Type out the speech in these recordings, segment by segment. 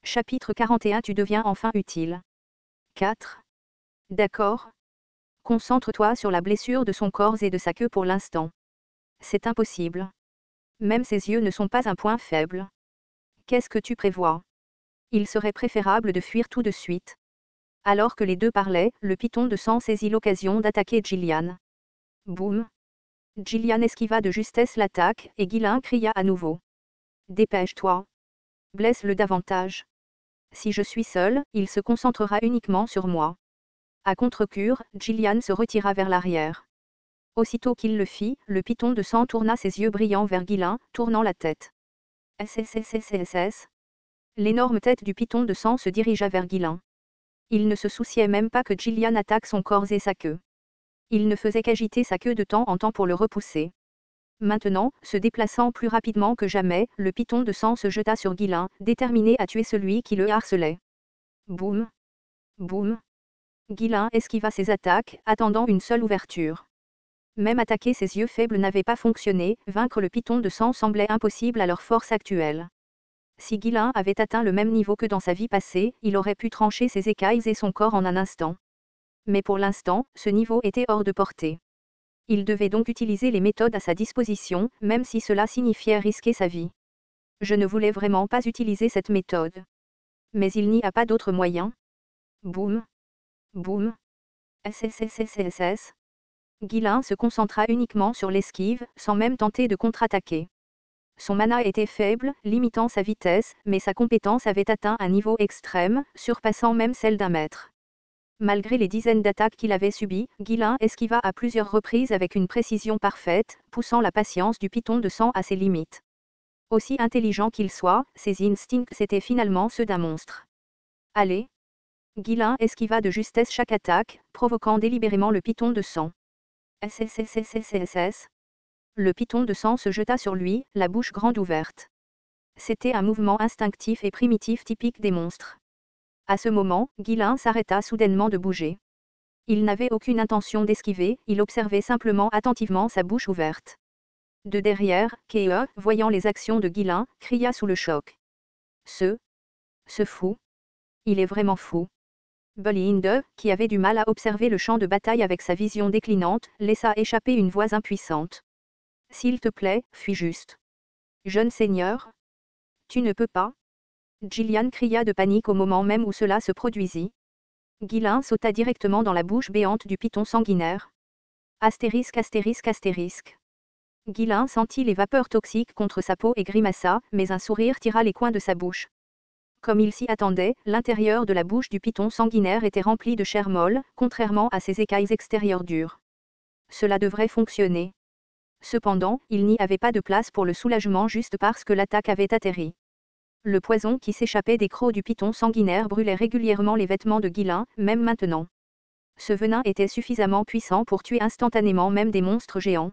Chapitre 41. Tu deviens enfin utile. 4. D'accord. Concentre-toi sur la blessure de son corps et de sa queue pour l'instant. C'est impossible. Même ses yeux ne sont pas un point faible. Qu'est-ce que tu prévois? Il serait préférable de fuir tout de suite. Alors que les deux parlaient, le python de sang saisit l'occasion d'attaquer Gillian. Boum. Gillian esquiva de justesse l'attaque, et Ghislain cria à nouveau. Dépêche-toi. Blesse-le davantage. Si je suis seul, il se concentrera uniquement sur moi. À contre-cure, Gillian se retira vers l'arrière. Aussitôt qu'il le fit, le python de sang tourna ses yeux brillants vers Ghislain, tournant la tête. SSSSSS. L'énorme tête du python de sang se dirigea vers Ghislain. Il ne se souciait même pas que Gillian attaque son corps et sa queue. Il ne faisait qu'agiter sa queue de temps en temps pour le repousser. Maintenant, se déplaçant plus rapidement que jamais, le python de sang se jeta sur Ghislain, déterminé à tuer celui qui le harcelait. Boum. Boum. Ghislain esquiva ses attaques, attendant une seule ouverture. Même attaquer ses yeux faibles n'avait pas fonctionné, vaincre le python de sang semblait impossible à leur force actuelle. Si Ghislain avait atteint le même niveau que dans sa vie passée, il aurait pu trancher ses écailles et son corps en un instant. Mais pour l'instant, ce niveau était hors de portée. Il devait donc utiliser les méthodes à sa disposition, même si cela signifiait risquer sa vie. Je ne voulais vraiment pas utiliser cette méthode. Mais il n'y a pas d'autre moyen. Boum. Boum. SSSSSS. Ghislain se concentra uniquement sur l'esquive, sans même tenter de contre-attaquer. Son mana était faible, limitant sa vitesse, mais sa compétence avait atteint un niveau extrême, surpassant même celle d'un maître. Malgré les dizaines d'attaques qu'il avait subies, Ghislain esquiva à plusieurs reprises avec une précision parfaite, poussant la patience du python de sang à ses limites. Aussi intelligent qu'il soit, ses instincts étaient finalement ceux d'un monstre. Allez. Ghislain esquiva de justesse chaque attaque, provoquant délibérément le python de sang. SSSSSSS. Le python de sang se jeta sur lui, la bouche grande ouverte. C'était un mouvement instinctif et primitif typique des monstres. À ce moment, Ghislain s'arrêta soudainement de bouger. Il n'avait aucune intention d'esquiver, il observait simplement attentivement sa bouche ouverte. De derrière, Kee, voyant les actions de Ghislain, cria sous le choc. Ce fou. Il est vraiment fou. Bullind, qui avait du mal à observer le champ de bataille avec sa vision déclinante, laissa échapper une voix impuissante. S'il te plaît, fuis juste. Jeune seigneur. Tu ne peux pas. Gillian cria de panique au moment même où cela se produisit. Ghislain sauta directement dans la bouche béante du python sanguinaire. Astérisque astérisque astérisque. Ghislain sentit les vapeurs toxiques contre sa peau et grimaça, mais un sourire tira les coins de sa bouche. Comme il s'y attendait, l'intérieur de la bouche du python sanguinaire était rempli de chair molle, contrairement à ses écailles extérieures dures. Cela devrait fonctionner. Cependant, il n'y avait pas de place pour le soulagement juste parce que l'attaque avait atterri. Le poison qui s'échappait des crocs du python sanguinaire brûlait régulièrement les vêtements de Ghislain, même maintenant. Ce venin était suffisamment puissant pour tuer instantanément même des monstres géants.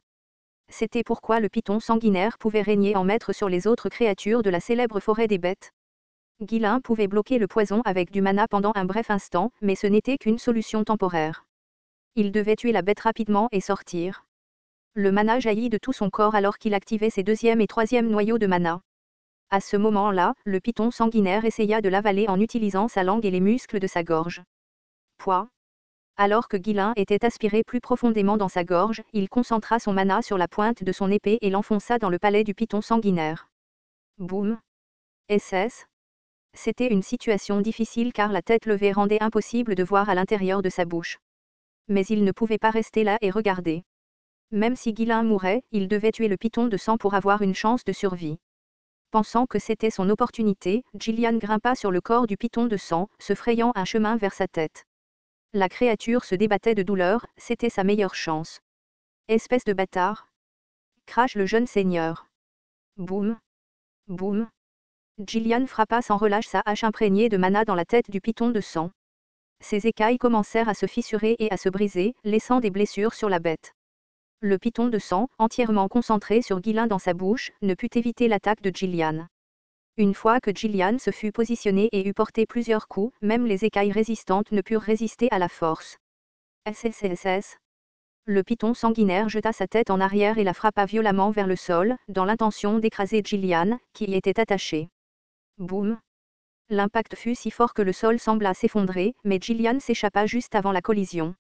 C'était pourquoi le python sanguinaire pouvait régner en maître sur les autres créatures de la célèbre forêt des bêtes. Ghislain pouvait bloquer le poison avec du mana pendant un bref instant, mais ce n'était qu'une solution temporaire. Il devait tuer la bête rapidement et sortir. Le mana jaillit de tout son corps alors qu'il activait ses deuxième et troisième noyaux de mana. À ce moment-là, le python sanguinaire essaya de l'avaler en utilisant sa langue et les muscles de sa gorge. Pouah. Alors que Ghislain était aspiré plus profondément dans sa gorge, il concentra son mana sur la pointe de son épée et l'enfonça dans le palais du python sanguinaire. Boum. SS. C'était une situation difficile car la tête levée rendait impossible de voir à l'intérieur de sa bouche. Mais il ne pouvait pas rester là et regarder. Même si Ghislain mourait, il devait tuer le python de sang pour avoir une chance de survie. Pensant que c'était son opportunité, Gillian grimpa sur le corps du python de sang, se frayant un chemin vers sa tête. La créature se débattait de douleur, c'était sa meilleure chance. Espèce de bâtard. Crache le jeune seigneur. Boum. Boum. Gillian frappa sans relâche sa hache imprégnée de mana dans la tête du python de sang. Ses écailles commencèrent à se fissurer et à se briser, laissant des blessures sur la bête. Le python de sang, entièrement concentré sur Ghislain dans sa bouche, ne put éviter l'attaque de Gillian. Une fois que Gillian se fut positionné et eut porté plusieurs coups, même les écailles résistantes ne purent résister à la force. SSSS. Le python sanguinaire jeta sa tête en arrière et la frappa violemment vers le sol, dans l'intention d'écraser Gillian, qui y était attachée. Boum. L'impact fut si fort que le sol sembla s'effondrer, mais Gillian s'échappa juste avant la collision.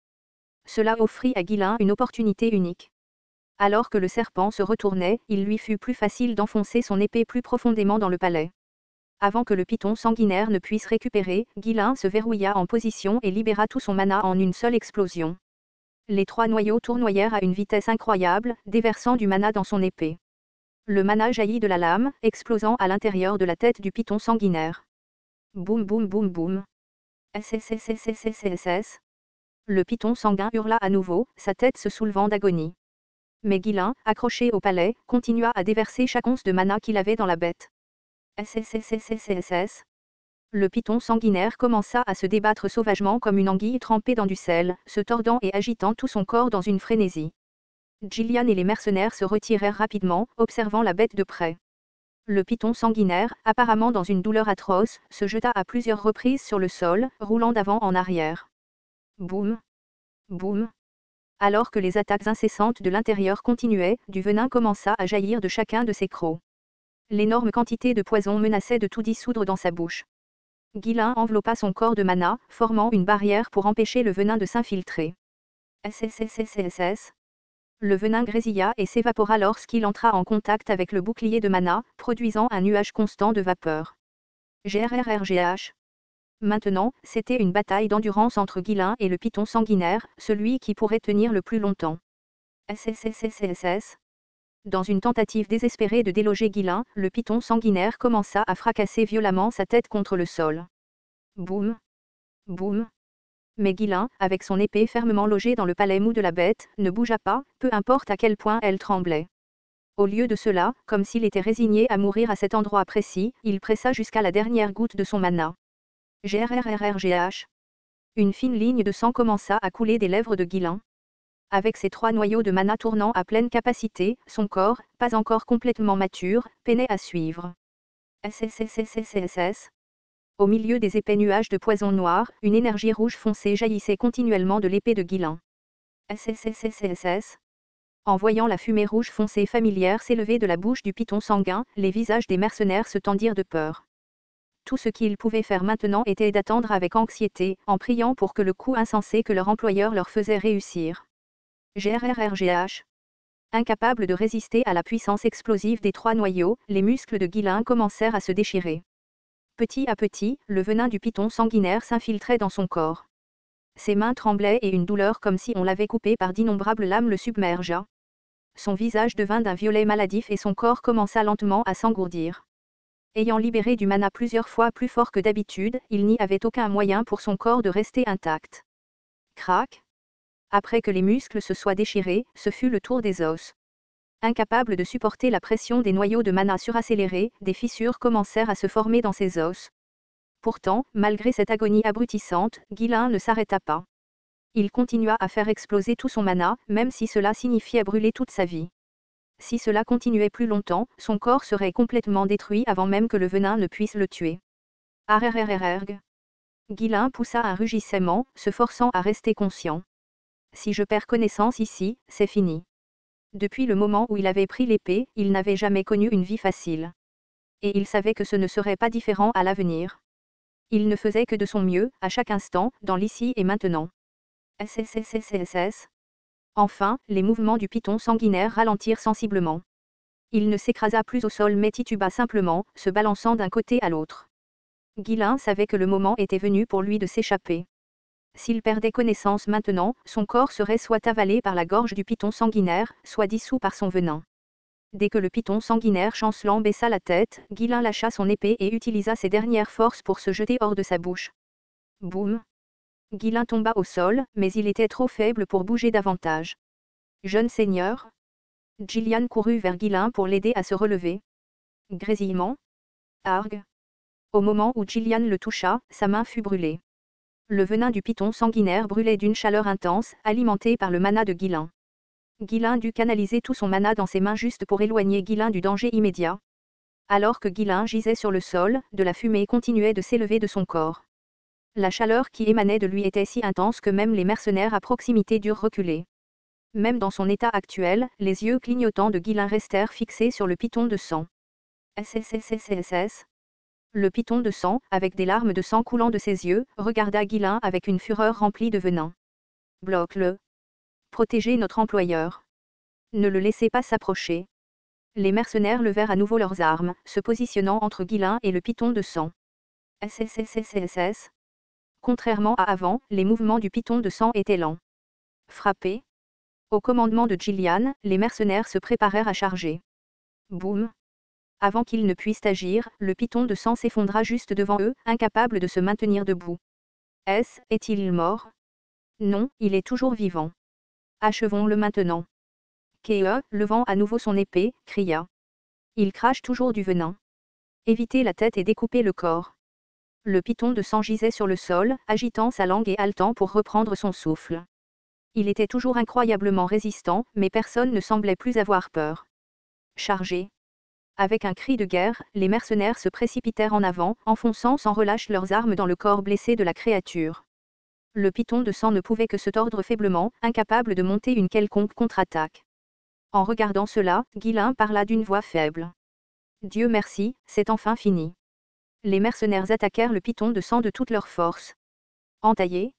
Cela offrit à Guilain une opportunité unique. Alors que le serpent se retournait, il lui fut plus facile d'enfoncer son épée plus profondément dans le palais. Avant que le python sanguinaire ne puisse récupérer, Guilain se verrouilla en position et libéra tout son mana en une seule explosion. Les 3 noyaux tournoyèrent à une vitesse incroyable, déversant du mana dans son épée. Le mana jaillit de la lame, explosant à l'intérieur de la tête du python sanguinaire. Boum boum boum boum. SSSSSSSS. Le python sanguin hurla à nouveau, sa tête se soulevant d'agonie. Mais Guilain, accroché au palais, continua à déverser chaque once de mana qu'il avait dans la bête. SSSSSSS. Le python sanguinaire commença à se débattre sauvagement comme une anguille trempée dans du sel, se tordant et agitant tout son corps dans une frénésie. Gillian et les mercenaires se retirèrent rapidement, observant la bête de près. Le python sanguinaire, apparemment dans une douleur atroce, se jeta à plusieurs reprises sur le sol, roulant d'avant en arrière. Boum. Boum. Alors que les attaques incessantes de l'intérieur continuaient, du venin commença à jaillir de chacun de ses crocs. L'énorme quantité de poison menaçait de tout dissoudre dans sa bouche. Guilain enveloppa son corps de mana, formant une barrière pour empêcher le venin de s'infiltrer. SSSSSS. Le venin grésilla et s'évapora lorsqu'il entra en contact avec le bouclier de mana, produisant un nuage constant de vapeur. GRRRGH. Maintenant, c'était une bataille d'endurance entre Guilain et le python sanguinaire, celui qui pourrait tenir le plus longtemps. SSSSSS. Dans une tentative désespérée de déloger Guilain, le python sanguinaire commença à fracasser violemment sa tête contre le sol. Boum. Boum. Mais Guilain, avec son épée fermement logée dans le palais mou de la bête, ne bougea pas, peu importe à quel point elle tremblait. Au lieu de cela, comme s'il était résigné à mourir à cet endroit précis, il pressa jusqu'à la dernière goutte de son mana. GRRRRGH. Une fine ligne de sang commença à couler des lèvres de Guilain. Avec ses 3 noyaux de mana tournant à pleine capacité, son corps, pas encore complètement mature, peinait à suivre. SSSSSSS. Au milieu des épais nuages de poison noir, une énergie rouge foncée jaillissait continuellement de l'épée de Guilain. SSSSSS. En voyant la fumée rouge foncée familière s'élever de la bouche du python sanguin, les visages des mercenaires se tendirent de peur. Tout ce qu'ils pouvaient faire maintenant était d'attendre avec anxiété, en priant pour que le coup insensé que leur employeur leur faisait réussir. GRRRGH. Incapable de résister à la puissance explosive des 3 noyaux, les muscles de Guilain commencèrent à se déchirer. Petit à petit, le venin du python sanguinaire s'infiltrait dans son corps. Ses mains tremblaient et une douleur comme si on l'avait coupé par d'innombrables lames le submergea. Son visage devint d'un violet maladif et son corps commença lentement à s'engourdir. Ayant libéré du mana plusieurs fois plus fort que d'habitude, il n'y avait aucun moyen pour son corps de rester intact. Crac. Après que les muscles se soient déchirés, ce fut le tour des os. Incapable de supporter la pression des noyaux de mana suraccélérés, des fissures commencèrent à se former dans ses os. Pourtant, malgré cette agonie abrutissante, Guilain ne s'arrêta pas. Il continua à faire exploser tout son mana, même si cela signifiait brûler toute sa vie. Si cela continuait plus longtemps, son corps serait complètement détruit avant même que le venin ne puisse le tuer. Arrrrrrg. Guilain poussa un rugissement, se forçant à rester conscient. Si je perds connaissance ici, c'est fini. Depuis le moment où il avait pris l'épée, il n'avait jamais connu une vie facile. Et il savait que ce ne serait pas différent à l'avenir. Il ne faisait que de son mieux, à chaque instant, dans l'ici et maintenant. SSSSSS. Enfin, les mouvements du python sanguinaire ralentirent sensiblement. Il ne s'écrasa plus au sol mais tituba simplement, se balançant d'un côté à l'autre. Guilain savait que le moment était venu pour lui de s'échapper. S'il perdait connaissance maintenant, son corps serait soit avalé par la gorge du python sanguinaire, soit dissous par son venin. Dès que le python sanguinaire chancelant baissa la tête, Guilain lâcha son épée et utilisa ses dernières forces pour se jeter hors de sa bouche. Boum. Guilain tomba au sol, mais il était trop faible pour bouger davantage. Jeune seigneur. Gillian courut vers Guilain pour l'aider à se relever. Grésillement. Arg. Au moment où Gillian le toucha, sa main fut brûlée. Le venin du python sanguinaire brûlait d'une chaleur intense, alimentée par le mana de Guilain. Guilain dut canaliser tout son mana dans ses mains juste pour éloigner Guilain du danger immédiat. Alors que Guilain gisait sur le sol, de la fumée continuait de s'élever de son corps. La chaleur qui émanait de lui était si intense que même les mercenaires à proximité durent reculer. Même dans son état actuel, les yeux clignotants de Guilain restèrent fixés sur le python de sang. SSSSSS. Le python de sang, avec des larmes de sang coulant de ses yeux, regarda Guilain avec une fureur remplie de venin. Bloque-le. Protégez notre employeur. Ne le laissez pas s'approcher. Les mercenaires levèrent à nouveau leurs armes, se positionnant entre Guilain et le python de sang. SSSSSS. Contrairement à avant, les mouvements du python de sang étaient lents. Frappé. Au commandement de Gillian, les mercenaires se préparèrent à charger. Boum. Avant qu'ils ne puissent agir, le python de sang s'effondra juste devant eux, incapable de se maintenir debout. Est-il mort? Non, il est toujours vivant. Achevons-le maintenant. Kea, levant à nouveau son épée, cria. Il crache toujours du venin. Évitez la tête et découpez le corps. Le python de sang gisait sur le sol, agitant sa langue et haletant pour reprendre son souffle. Il était toujours incroyablement résistant, mais personne ne semblait plus avoir peur. Chargez. Avec un cri de guerre, les mercenaires se précipitèrent en avant, enfonçant sans relâche leurs armes dans le corps blessé de la créature. Le python de sang ne pouvait que se tordre faiblement, incapable de monter une quelconque contre-attaque. En regardant cela, Guilain parla d'une voix faible. Dieu merci, c'est enfin fini. Les mercenaires attaquèrent le python de sang de toute leur force. Entaillé,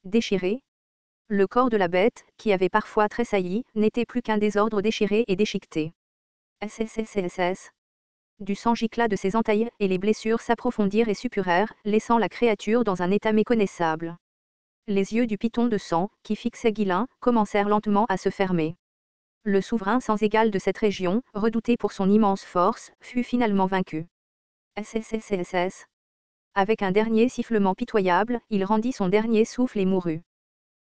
déchiré. Le corps de la bête, qui avait parfois tressailli, n'était plus qu'un désordre déchiré et déchiqueté. SSSSS. Du sang gicla de ses entailles, et les blessures s'approfondirent et suppurèrent, laissant la créature dans un état méconnaissable. Les yeux du python de sang, qui fixaient Guilain, commencèrent lentement à se fermer. Le souverain sans égal de cette région, redouté pour son immense force, fut finalement vaincu. SSSSS. Avec un dernier sifflement pitoyable, il rendit son dernier souffle et mourut.